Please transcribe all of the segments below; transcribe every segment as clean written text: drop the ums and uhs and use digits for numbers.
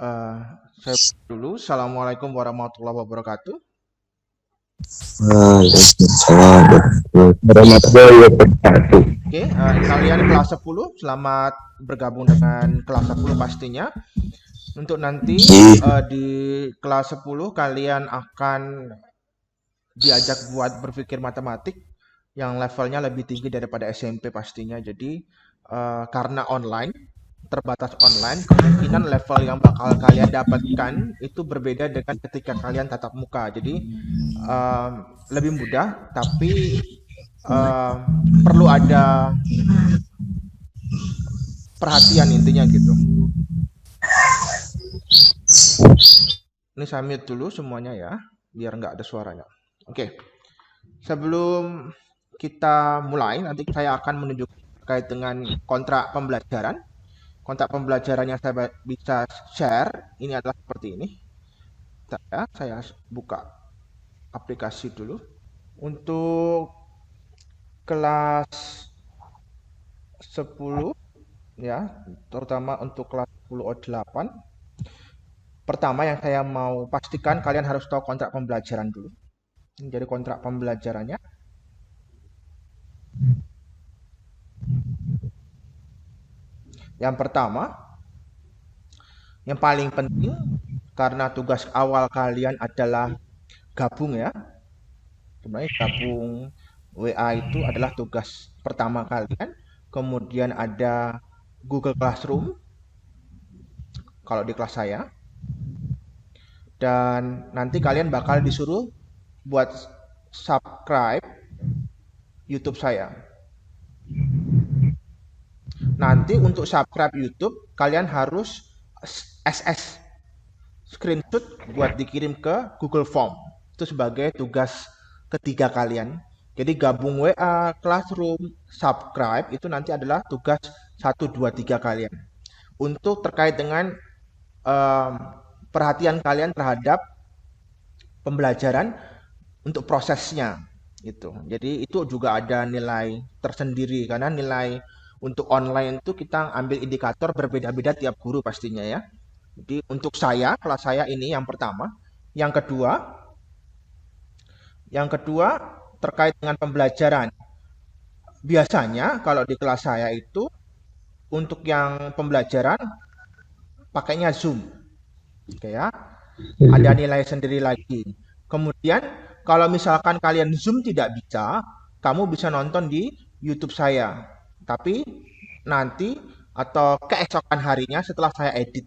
Eh, saya dulu. Assalamualaikum warahmatullahi wabarakatuh. Waalaikumsalam warahmatullahi wabarakatuh. Oke, kalian kelas 10, selamat bergabung dengan kelas 10 pastinya. Untuk nanti Ji, di kelas 10 kalian akan diajak buat berpikir matematik yang levelnya lebih tinggi daripada SMP pastinya. Jadi karena online, terbatas online, kemungkinan level yang bakal kalian dapatkan itu berbeda dengan ketika kalian tatap muka. Jadi um, lebih mudah, tapi um, perlu ada perhatian intinya gitu. Ini saya mute dulu semuanya ya, biar nggak ada suaranya. Oke, sebelum kita mulai, nanti saya akan menunjukkan terkait dengan kontrak pembelajaran. Kontrak pembelajaran yang saya bisa share, ini adalah seperti ini. Saya buka aplikasi dulu. Untuk kelas 10 ya, terutama untuk kelas 10 O8. Pertama yang saya mau pastikan kalian harus tahu kontrak pembelajaran dulu. Jadi kontrak pembelajarannya. Yang pertama, yang paling penting karena tugas awal kalian adalah gabung ya. Sebenarnya gabung WA itu adalah tugas pertama kalian. Kemudian ada Google Classroom kalau di kelas saya. Dan nanti kalian bakal disuruh buat subscribe YouTube saya. Nanti untuk subscribe YouTube, kalian harus SS screenshot buat dikirim ke Google Form. Itu sebagai tugas ketiga kalian. Jadi gabung WA, Classroom, subscribe itu nanti adalah tugas 1, 2, 3 kalian. Untuk terkait dengan um, perhatian kalian terhadap pembelajaran untuk prosesnya gitu. Jadi itu juga ada nilai tersendiri karena nilai untuk online itu kita ambil indikator berbeda-beda tiap guru pastinya ya. Jadi untuk saya, kelas saya ini yang pertama. Yang kedua, yang kedua terkait dengan pembelajaran. Biasanya kalau di kelas saya itu untuk yang pembelajaran pakainya Zoom, oke ya. Ada nilai sendiri lagi. Kemudian kalau misalkan kalian Zoom tidak bisa, kamu bisa nonton di YouTube saya. Tapi nanti atau keesokan harinya setelah saya edit.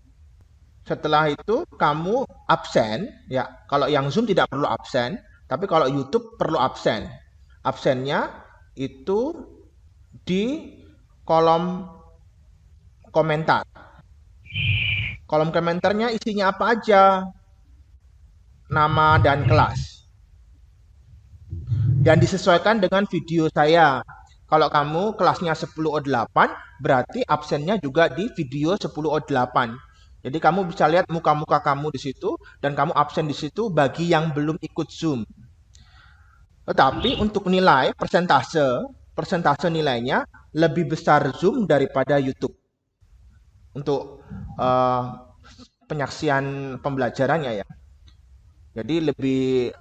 Setelah itu kamu absen, ya. Kalau yang Zoom tidak perlu absen, tapi kalau YouTube perlu absen. Absennya itu di kolom komentar. Kolom komentarnya isinya apa aja? Nama dan kelas. Dan disesuaikan dengan video saya. Kalau kamu kelasnya 10O8, berarti absennya juga di video 10O8. Jadi kamu bisa lihat muka-muka kamu di situ dan kamu absen di situ bagi yang belum ikut Zoom. Tetapi untuk nilai persentase, persentase nilainya lebih besar Zoom daripada YouTube untuk uh, penyaksian pembelajarannya ya. Jadi lebih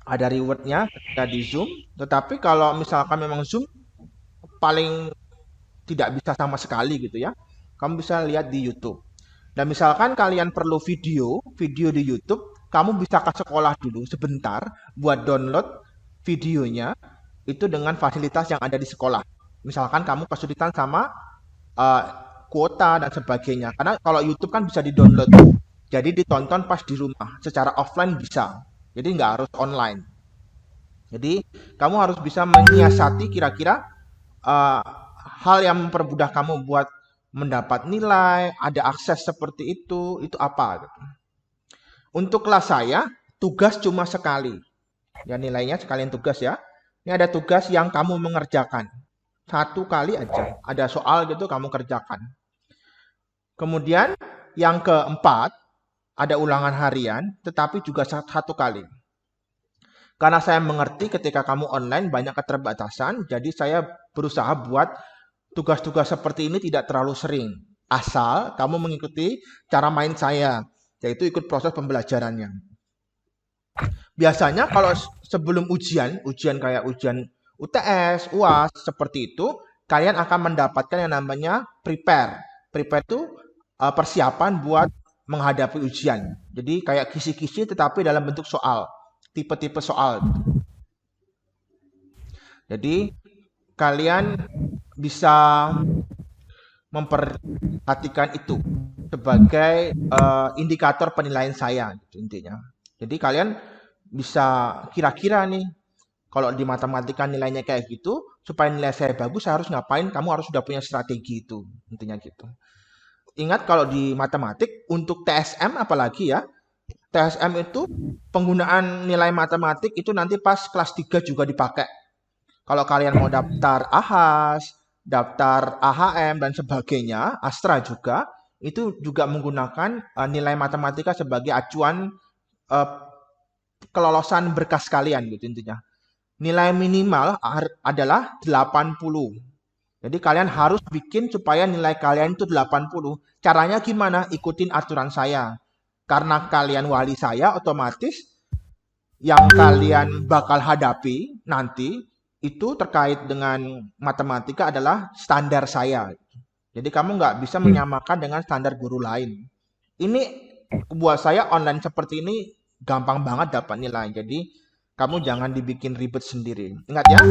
ada rewardnya ketika di Zoom. Tetapi kalau misalkan memang Zoom paling tidak bisa sama sekali gitu ya, kamu bisa lihat di YouTube. Dan misalkan kalian perlu video di YouTube, kamu bisa ke sekolah dulu sebentar buat download videonya itu dengan fasilitas yang ada di sekolah. Misalkan kamu kesulitan sama uh, kuota dan sebagainya. Karena kalau YouTube kan bisa di-download. Jadi ditonton pas di rumah. Secara offline bisa. Jadi nggak harus online. Jadi kamu harus bisa menyiasati kira-kira uh, hal yang mempermudah kamu buat mendapat nilai, ada akses seperti itu apa gitu. Untuk kelas saya, tugas cuma sekali. Ya nilainya sekalian tugas ya. Ini ada tugas yang kamu mengerjakan. Satu kali aja. Ada soal gitu kamu kerjakan. Kemudian yang keempat, ada ulangan harian, tetapi juga satu kali. Karena saya mengerti ketika kamu online banyak keterbatasan, jadi saya berusaha buat tugas-tugas seperti ini tidak terlalu sering. asal kamu mengikuti cara main saya, yaitu ikut proses pembelajarannya. Biasanya kalau sebelum ujian kayak ujian UTS, UAS, seperti itu, kalian akan mendapatkan yang namanya prepare. Prepare itu persiapan buat menghadapi ujian. Jadi kayak kisi-kisi tetapi dalam bentuk soal, tipe-tipe soal. Jadi kalian bisa memperhatikan itu sebagai indikator penilaian saya gitu intinya. Jadi kalian bisa kira-kira nih kalau di matematika nilainya kayak gitu, supaya nilai saya bagus saya harus ngapain? Kamu harus sudah punya strategi itu intinya gitu. Ingat kalau di matematik untuk TSM apalagi ya, TSM itu penggunaan nilai matematik itu nanti pas kelas 3 juga dipakai. Kalau kalian mau daftar AHAS, daftar AHM dan sebagainya, Astra juga, itu juga menggunakan nilai matematika sebagai acuan eh, kelolosan berkas kalian gitu intinya. Nilai minimal adalah 80. Jadi kalian harus bikin supaya nilai kalian itu 80. Caranya gimana? Ikutin aturan saya. Karena kalian wali saya, otomatis yang kalian bakal hadapi nanti itu terkait dengan matematika adalah standar saya. Jadi kamu nggak bisa menyamakan dengan standar guru lain. Ini buat saya online seperti ini gampang banget dapat nilai. Jadi kamu jangan dibikin ribet sendiri. Ingat ya,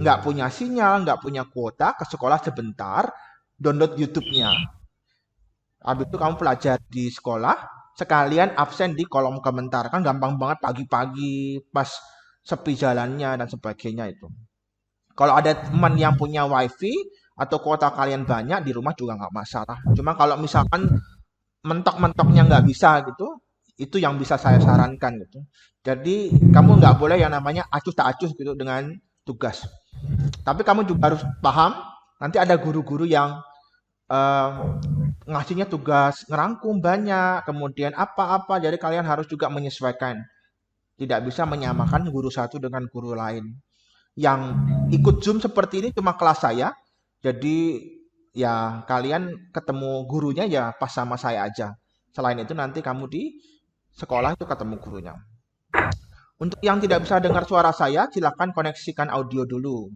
nggak punya sinyal, nggak punya kuota, ke sekolah sebentar, download YouTube-nya. Habis itu kamu pelajari di sekolah, sekalian absen di kolom komentar. Kan gampang banget pagi-pagi pas sepi jalannya dan sebagainya itu. Kalau ada teman yang punya wifi atau kuota kalian banyak di rumah juga nggak masalah. Cuma kalau misalkan mentok-mentoknya nggak bisa gitu, itu yang bisa saya sarankan gitu. Jadi kamu nggak boleh yang namanya acuh tak acuh gitu dengan tugas. Tapi kamu juga harus paham, nanti ada guru-guru yang eh, ngasihnya tugas ngerangkum banyak, kemudian apa-apa. Jadi kalian harus juga menyesuaikan. Tidak bisa menyamakan guru satu dengan guru lain. Yang ikut Zoom seperti ini cuma kelas saya. Jadi ya kalian ketemu gurunya ya pas sama saya aja. Selain itu nanti kamu di sekolah itu ketemu gurunya. Untuk yang tidak bisa dengar suara saya, silakan koneksikan audio dulu.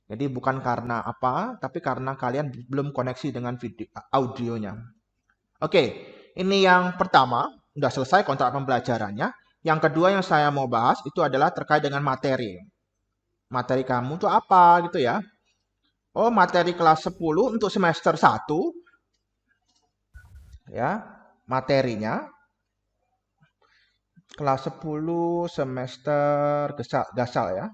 Jadi bukan karena apa, tapi karena kalian belum koneksi dengan video audionya. Oke, ini yang pertama, udah selesai kontrak pembelajarannya. Yang kedua yang saya mau bahas itu adalah terkait dengan materi. Materi kamu tuh apa gitu ya. Oh, materi kelas 10 untuk semester 1 ya. Materinya kelas 10 semester gasal ya.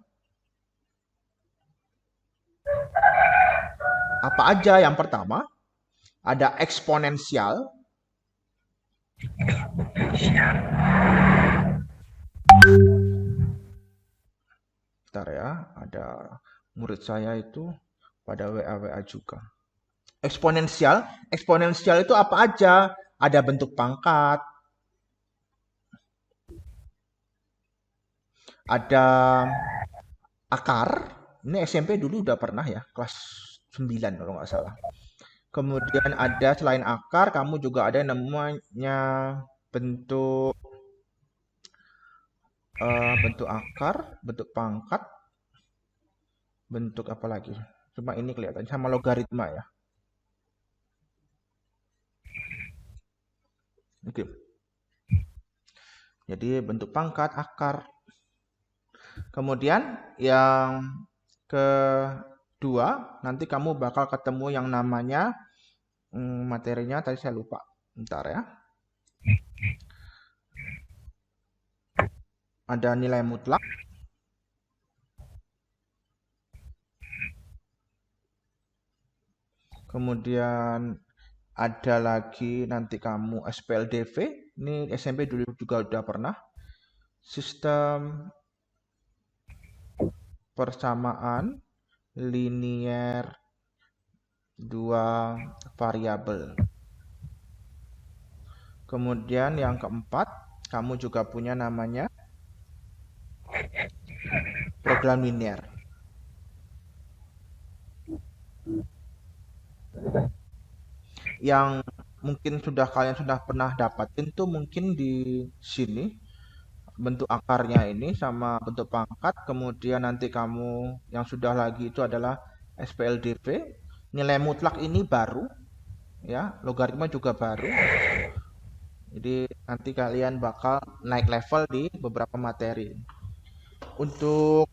Apa aja? Yang pertama, ada eksponensial. Bentar ya, ada murid saya itu pada WA-WA juga. Eksponensial, eksponensial itu apa aja? Ada bentuk pangkat, ada akar. Ini SMP dulu udah pernah ya, kelas 9 kalau nggak salah. Kemudian ada selain akar, kamu juga ada yang namanya bentuk bentuk akar, bentuk pangkat, bentuk apa lagi? Cuma ini kelihatan sama logaritma ya. Oke. Jadi bentuk pangkat, akar. Kemudian yang kedua, nanti kamu bakal ketemu yang namanya materinya tadi saya lupa. Bentar ya. Ada nilai mutlak. Kemudian ada lagi nanti kamu SPLDV. Ini SMP dulu juga udah pernah. Sistem persamaan linier dua variabel. Kemudian yang keempat, kamu juga punya namanya program linier. yang mungkin kalian sudah pernah dapatin tuh mungkin di sini bentuk akarnya ini sama bentuk pangkat, kemudian nanti kamu yang sudah lagi itu adalah SPLDV, nilai mutlak ini baru ya, logaritma juga baru. Jadi nanti kalian bakal naik level di beberapa materi. Untuk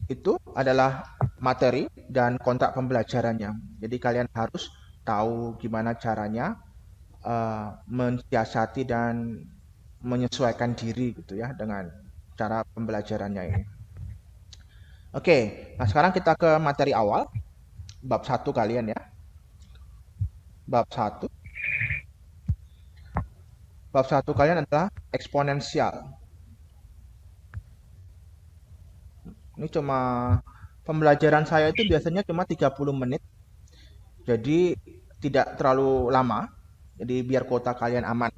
itu adalah materi dan kontrak pembelajarannya. Jadi kalian harus tahu gimana caranya mensiasati dan menyesuaikan diri gitu ya dengan cara pembelajarannya ini. Oke, nah sekarang kita ke materi awal, bab 1 kalian ya. Bab 1. Bab 1 kalian adalah eksponensial. Ini cuma pembelajaran saya itu biasanya cuma 30 menit. Jadi tidak terlalu lama. Jadi biar kuota kalian aman.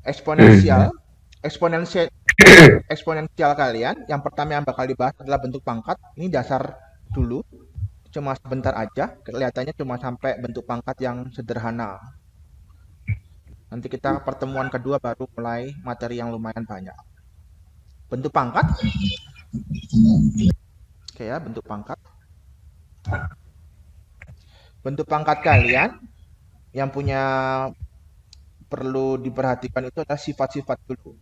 Eksponensial, eksponensial eksponensial kalian, yang pertama yang bakal dibahas adalah bentuk pangkat. Ini dasar dulu. Cuma sebentar aja, kelihatannya cuma sampai bentuk pangkat yang sederhana. Nanti kita pertemuan kedua baru mulai materi yang lumayan banyak. Bentuk pangkat. Oke ya, bentuk pangkat. Bentuk pangkat kalian yang punya perlu diperhatikan itu adalah sifat-sifat dulu.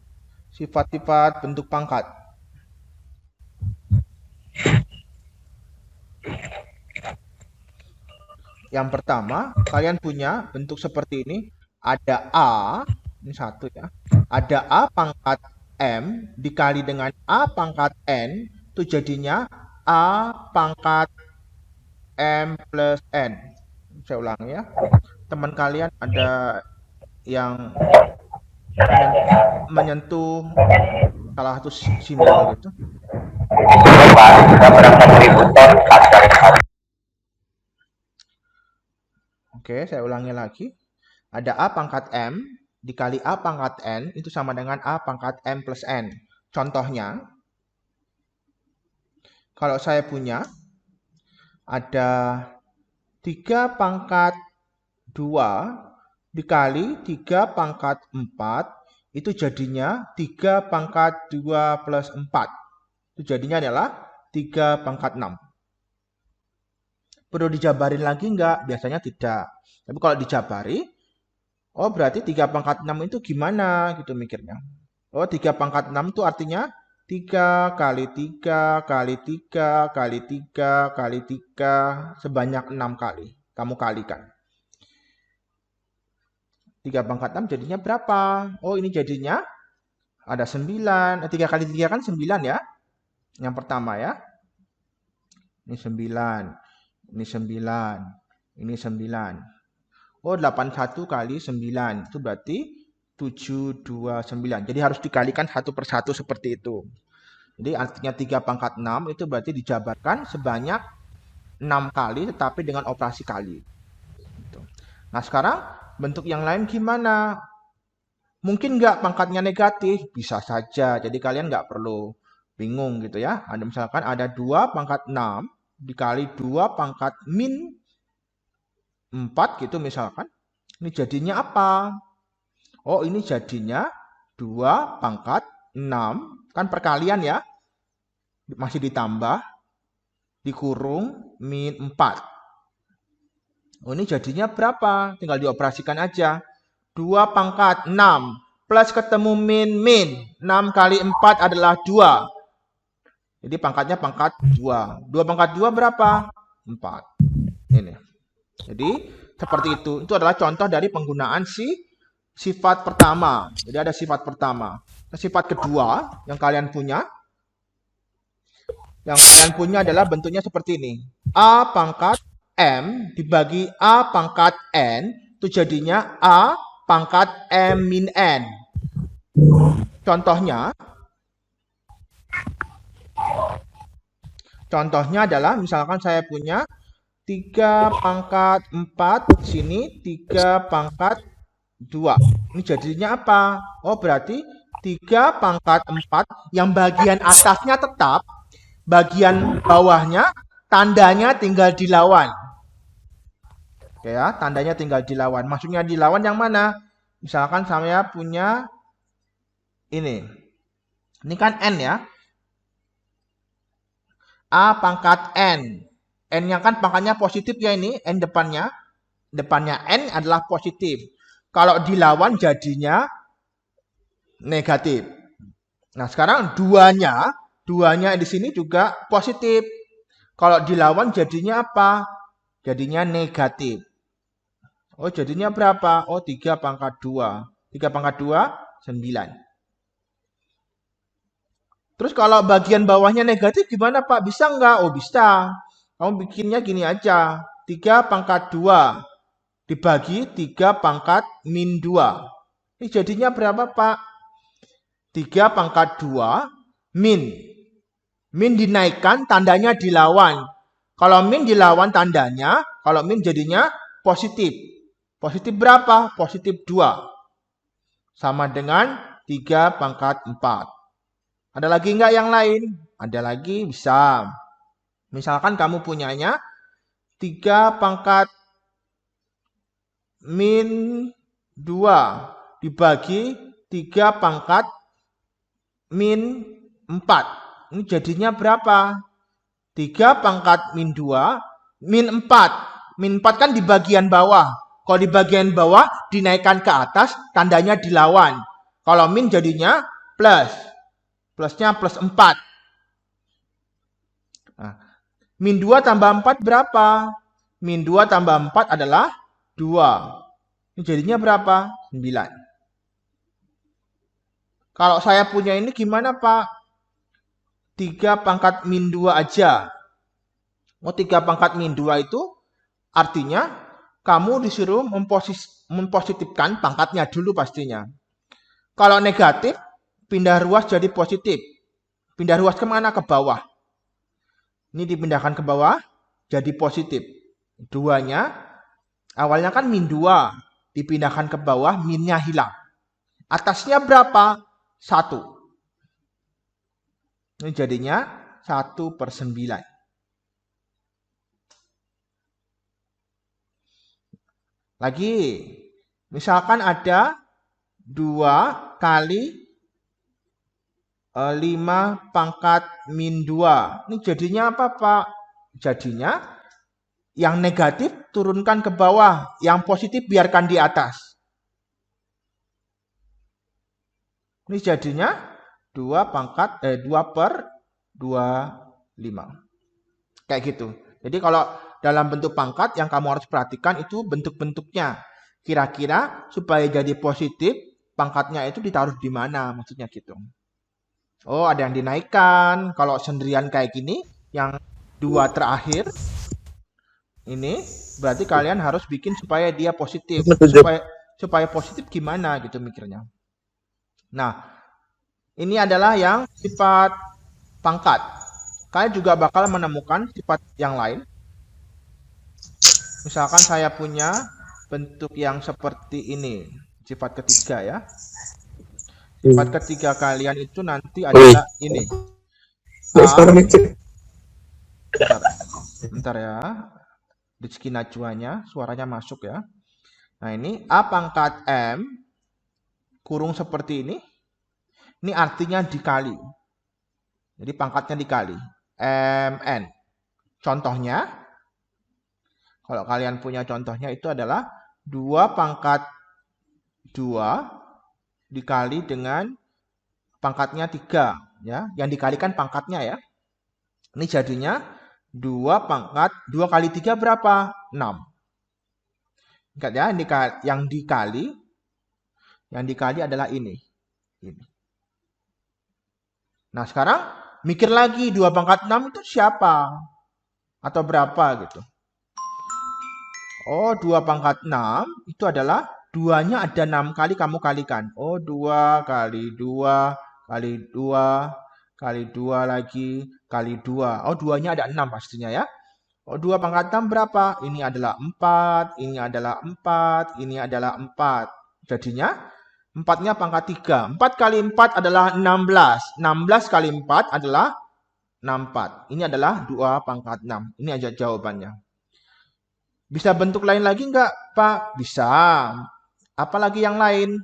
Sifat-sifat bentuk pangkat. Yang pertama, kalian punya bentuk seperti ini. Ada A, ini satu ya. Ada A pangkat M dikali dengan A pangkat N, itu jadinya A pangkat M plus N. Saya ulang ya. Teman kalian ada yang menyentuh salah satu simbol gitu. Oke, saya ulangi lagi. Ada A pangkat M dikali A pangkat N itu sama dengan A pangkat M plus N. Contohnya, kalau saya punya ada 3 pangkat 2 dikali 3 pangkat 4, itu jadinya 3 pangkat 2 plus 4. Itu jadinya adalah 3 pangkat 6. Perlu dijabarin lagi enggak? Biasanya tidak. Tapi kalau dijabari, oh berarti 3 pangkat 6 itu gimana gitu mikirnya. Oh 3 pangkat 6 itu artinya 3 kali 3 kali 3 kali 3 kali 3 sebanyak 6 kali. Kamu kalikan. 3 pangkat 6 jadinya berapa? Oh ini jadinya ada 9. 3 kali 3 kan 9 ya. Yang pertama ya. Ini 9. Ini 9. Ini 9. Oh, 81 kali 9. Itu berarti 729. Jadi harus dikalikan satu per satu seperti itu. Jadi artinya 3 pangkat 6 itu berarti dijabarkan sebanyak 6 kali tetapi dengan operasi kali. Nah sekarang bentuk yang lain gimana? Mungkin nggak pangkatnya negatif? Bisa saja. Jadi kalian nggak perlu bingung gitu ya. Ada misalkan ada 2 pangkat 6 dikali 2 pangkat min 4 gitu misalkan. Ini jadinya apa? Oh ini jadinya 2 pangkat 6. Kan perkalian ya. Masih ditambah. Dikurung min 4. Oh ini jadinya berapa? Tinggal dioperasikan aja. 2 pangkat 6. Plus ketemu min. 6 kali 4 adalah 2. Jadi pangkatnya pangkat 2. 2 pangkat 2 berapa? 4. Ini. Jadi seperti itu. Itu adalah contoh dari penggunaan sifat pertama. Jadi ada sifat pertama. Nah, sifat kedua yang kalian punya. Yang kalian punya adalah bentuknya seperti ini. A pangkat M dibagi A pangkat N. Itu jadinya A pangkat M min N. Contohnya adalah misalkan saya punya 3 pangkat 4, sini 3 pangkat 2. Ini jadinya apa? Oh berarti 3 pangkat 4 yang bagian atasnya tetap, bagian bawahnya tandanya tinggal dilawan. Oke ya, tandanya tinggal dilawan. Maksudnya dilawan yang mana? Misalkan saya punya ini. Ini kan N ya. A pangkat N. N-nya kan pangkatnya positif ya ini. N depannya. Depannya N adalah positif. Kalau dilawan jadinya negatif. Nah sekarang duanya di sini juga positif. Kalau dilawan jadinya apa? Jadinya negatif. Oh jadinya berapa? Oh 3 pangkat 2. 3 pangkat 2, 9. Terus kalau bagian bawahnya negatif gimana Pak? Bisa nggak? Oh bisa. Kamu bikinnya gini aja. 3 pangkat 2 dibagi 3 pangkat min 2. Ini jadinya berapa Pak? 3 pangkat 2 min. Min dinaikkan, tandanya dilawan. Kalau min dilawan tandanya, kalau min jadinya positif. Positif berapa? Positif 2. Sama dengan 3 pangkat 4. Ada lagi nggak yang lain? Ada lagi, bisa. Misalkan kamu punyanya 3 pangkat min 2 dibagi 3 pangkat min 4. Ini jadinya berapa? 3 pangkat min 2 min 4. Min 4 kan di bagian bawah. Kalau di bagian bawah dinaikkan ke atas, tandanya dilawan. Kalau min jadinya plus. Plusnya plus 4. Nah, min 2 tambah 4 berapa? Min 2 tambah 4 adalah 2. Ini jadinya berapa? 9. Kalau saya punya ini gimana Pak? 3 pangkat min 2 aja. Oh 3 pangkat min 2 itu artinya kamu disuruh mempositifkan pangkatnya dulu pastinya. Kalau negatif, pindah ruas jadi positif. Pindah ruas kemana? Ke bawah. Ini dipindahkan ke bawah, jadi positif. Duanya, awalnya kan min 2. Dipindahkan ke bawah, minnya hilang. Atasnya berapa? 1. Ini jadinya 1/9. Lagi, misalkan ada 2 kali 5 pangkat min 2. Ini jadinya apa Pak? Jadinya yang negatif turunkan ke bawah, yang positif biarkan di atas. Ini jadinya 2/25. Kayak gitu. Jadi kalau dalam bentuk pangkat yang kamu harus perhatikan itu bentuk-bentuknya. Kira-kira supaya jadi positif, pangkatnya itu ditaruh di mana maksudnya gitu. Oh, ada yang dinaikkan. Kalau sendirian kayak gini, yang 2 terakhir ini berarti kalian harus bikin supaya dia positif. Supaya positif gimana gitu mikirnya. Nah, ini adalah yang sifat pangkat. Kalian juga bakal menemukan sifat yang lain. Misalkan saya punya bentuk yang seperti ini. Sifat ketiga ya. Sifat ketiga kalian itu nanti adalah ini. Bentar ya. Rizky Najwanya, suaranya masuk ya. Nah ini A pangkat M kurung seperti ini. Ini artinya dikali. Jadi pangkatnya dikali. MN. Contohnya, kalau kalian punya contohnya itu adalah 2 pangkat 2 dikali dengan pangkatnya 3. Ya. Yang dikalikan pangkatnya ya. Ini jadinya 2 pangkat 2 kali 3 berapa? 6. Ingat ya, yang dikali adalah ini. Nah sekarang mikir lagi 2 pangkat 6 itu siapa? Atau berapa gitu. Oh 2 pangkat 6 itu adalah 2-nya ada 6 kali kamu kalikan. Oh 2 kali 2 kali 2 kali 2 lagi kali 2. Oh 2-nya ada 6 pastinya ya. Oh 2 pangkat 6 berapa? Ini adalah 4, ini adalah 4, ini adalah 4. Jadinya 4-nya pangkat 3. 4 kali 4 adalah 16. 16 kali 4 adalah 64. Ini adalah 2 pangkat 6. Ini aja jawabannya. Bisa bentuk lain lagi nggak, Pak? Bisa. Apalagi yang lain?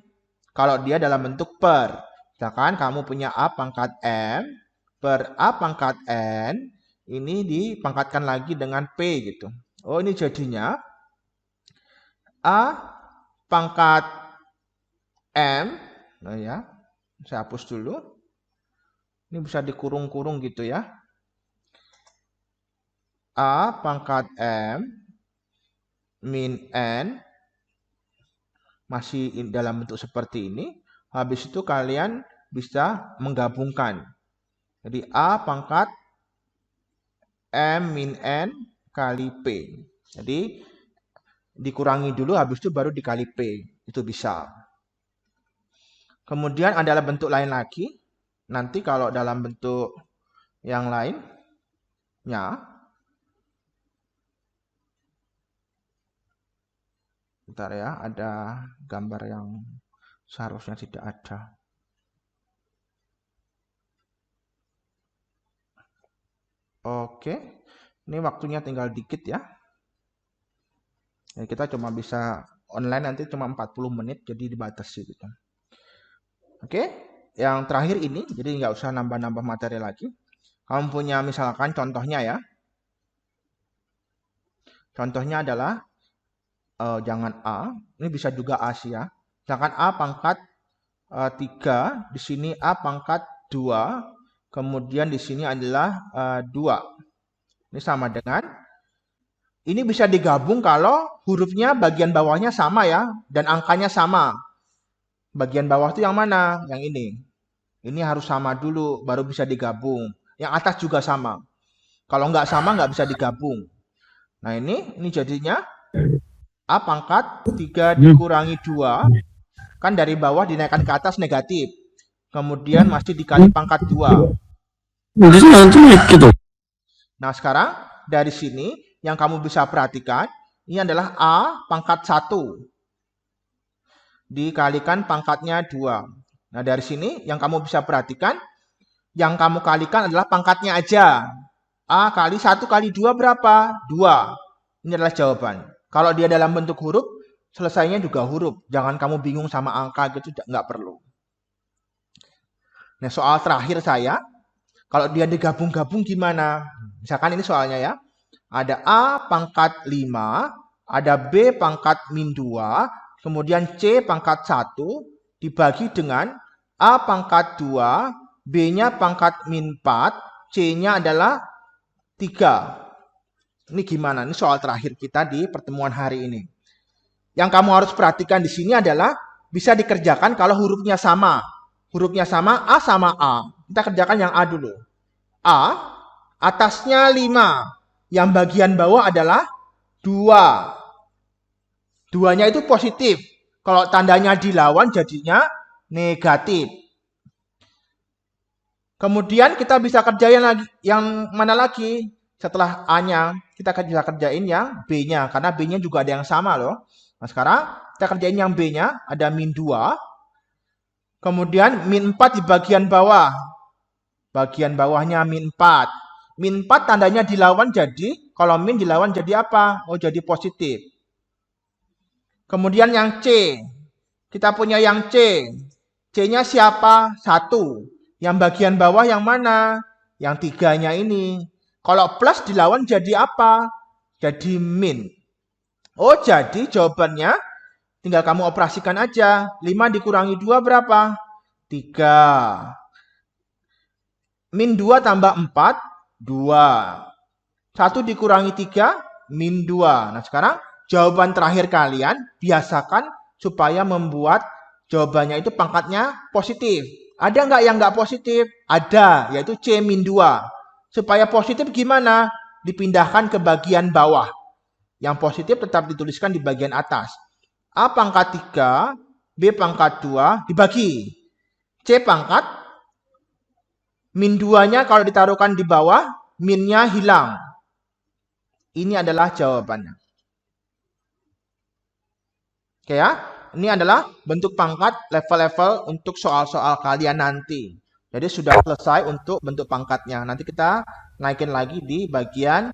Kalau dia dalam bentuk per. Misalkan kamu punya A pangkat M per A pangkat N. Ini dipangkatkan lagi dengan P gitu. Oh, ini jadinya A pangkat M. Nah ya, saya hapus dulu. Ini bisa dikurung-kurung gitu ya. A pangkat M min N masih dalam bentuk seperti ini. Habis itu kalian bisa menggabungkan. Jadi A pangkat M min N kali P. Jadi dikurangi dulu, habis itu baru dikali P. Itu bisa. Kemudian adalah bentuk lain lagi. Nanti kalau dalam bentuk yang lainnya, bentar ya, ada gambar yang seharusnya tidak ada. Oke, ini waktunya tinggal dikit ya. Jadi kita cuma bisa online nanti cuma 40 menit, jadi dibatasi gitu. Oke, yang terakhir ini, jadi nggak usah nambah-nambah materi lagi. Kamu punya misalkan contohnya ya. Contohnya adalah, jangan A, ini bisa juga A sih ya. Misalkan A pangkat 3, di sini A pangkat 2, kemudian di sini adalah 2. Ini sama dengan, ini bisa digabung kalau hurufnya bagian bawahnya sama ya, dan angkanya sama. Bagian bawah itu yang mana? Yang ini. Ini harus sama dulu, baru bisa digabung. Yang atas juga sama. Kalau nggak sama, nggak bisa digabung. Nah ini jadinya A pangkat 3 dikurangi 2. Kan dari bawah dinaikkan ke atas negatif. Kemudian masih dikali pangkat 2. Nah sekarang dari sini yang kamu bisa perhatikan, ini adalah A pangkat 1. Dikalikan pangkatnya 2. Nah dari sini yang kamu bisa perhatikan, yang kamu kalikan adalah pangkatnya aja. A kali 1 kali 2 berapa? 2. Ini adalah jawaban. Kalau dia dalam bentuk huruf, selesainya juga huruf. Jangan kamu bingung sama angka gitu, nggak perlu. Nah soal terakhir saya, kalau dia digabung-gabung gimana? Misalkan ini soalnya ya. Ada A pangkat 5, ada B pangkat min 2, kemudian C pangkat 1 dibagi dengan A pangkat 2, B-nya pangkat min 4, C-nya adalah 3. Ini gimana? Ini soal terakhir kita di pertemuan hari ini. Yang kamu harus perhatikan di sini adalah bisa dikerjakan kalau hurufnya sama. Hurufnya sama, A sama A. Kita kerjakan yang A dulu. A, atasnya 5. Yang bagian bawah adalah 2. 2-nya itu positif. Kalau tandanya dilawan jadinya negatif. Kemudian kita bisa kerjain lagi yang mana lagi? Setelah A-nya, kita bisa kerjain yang B-nya. Karena B-nya juga ada yang sama loh. Nah sekarang kita kerjain yang B-nya. Ada min 2. Kemudian min 4 di bagian bawah. Bagian bawahnya min 4. Min 4 tandanya dilawan jadi, kalau min dilawan jadi apa? Oh jadi positif. Kemudian yang C. Kita punya yang C. C-nya siapa? 1. Yang bagian bawah yang mana? Yang 3-nya ini. Kalau plus dilawan jadi apa? Jadi min. Oh jadi jawabannya tinggal kamu operasikan aja. 5 dikurangi 2 berapa? 3. Min 2 tambah 4. 2. 1 dikurangi 3, min 2. Nah sekarang jawaban terakhir kalian biasakan supaya membuat jawabannya itu pangkatnya positif. Ada nggak yang nggak positif? Ada, yaitu C min 2. Supaya positif gimana? Dipindahkan ke bagian bawah. Yang positif tetap dituliskan di bagian atas. A pangkat 3, B pangkat 2 dibagi. C pangkat min 2-nya kalau ditaruhkan di bawah, minnya hilang. Ini adalah jawabannya. Oke ya, ini adalah bentuk pangkat level-level untuk soal-soal kalian nanti. Jadi sudah selesai untuk bentuk pangkatnya. Nanti kita naikin lagi di bagian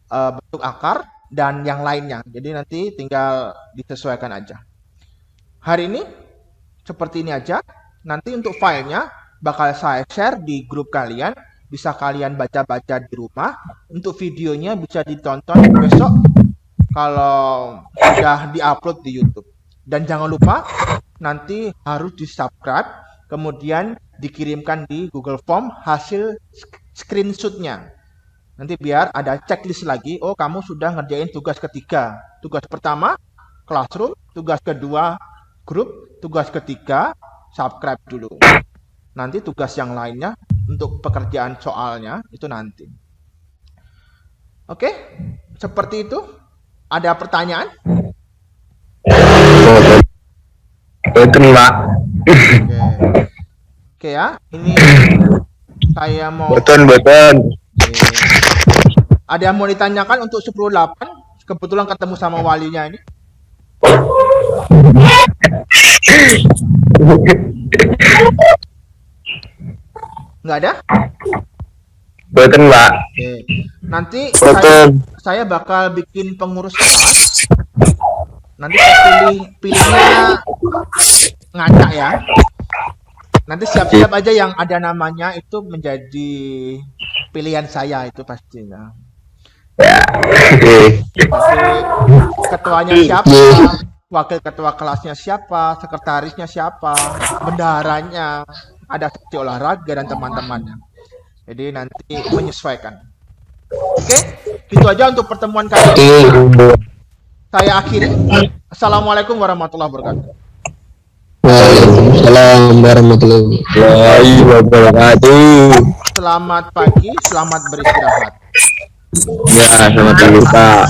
bentuk akar. dan yang lainnya. Jadi nanti tinggal disesuaikan aja. Hari ini seperti ini aja. Nanti untuk filenya bakal saya share di grup kalian. Bisa kalian baca-baca di rumah. Untuk videonya bisa ditonton besok kalau sudah diupload di YouTube. Dan jangan lupa nanti harus di-subscribe, kemudian dikirimkan di Google Form hasil screenshot-nya. Nanti biar ada checklist lagi, oh kamu sudah ngerjain tugas ketiga. Tugas pertama, classroom. Tugas kedua, grup. Tugas ketiga, subscribe dulu. Nanti tugas yang lainnya untuk pekerjaan soalnya itu nanti. Oke, seperti itu. Ada pertanyaan? Betul, Pak. Oke ya, ini saya mau... Betul. Ada yang mau ditanyakan untuk 10.8? Kebetulan ketemu sama walinya ini. Nggak ada? Betul, Pak. Oke. Nanti Betul. saya bakal bikin pengurus kelas. Nanti saya pilihnya ngacak ya. Nanti siap-siap aja yang ada namanya itu menjadi pilihan saya itu pastinya. Ya. Oke. Jadi, ketuanya siapa, wakil ketua kelasnya siapa, sekretarisnya siapa, bendaharanya, ada seksi olahraga dan teman-temannya. Jadi nanti menyesuaikan. Oke, itu aja untuk pertemuan kali ini. Saya akhiri. Assalamualaikum warahmatullahi wabarakatuh. Waalaikumsalam warahmatullahi wabarakatuh. Selamat pagi, selamat beristirahat. Ya, selamat pagi, Pak.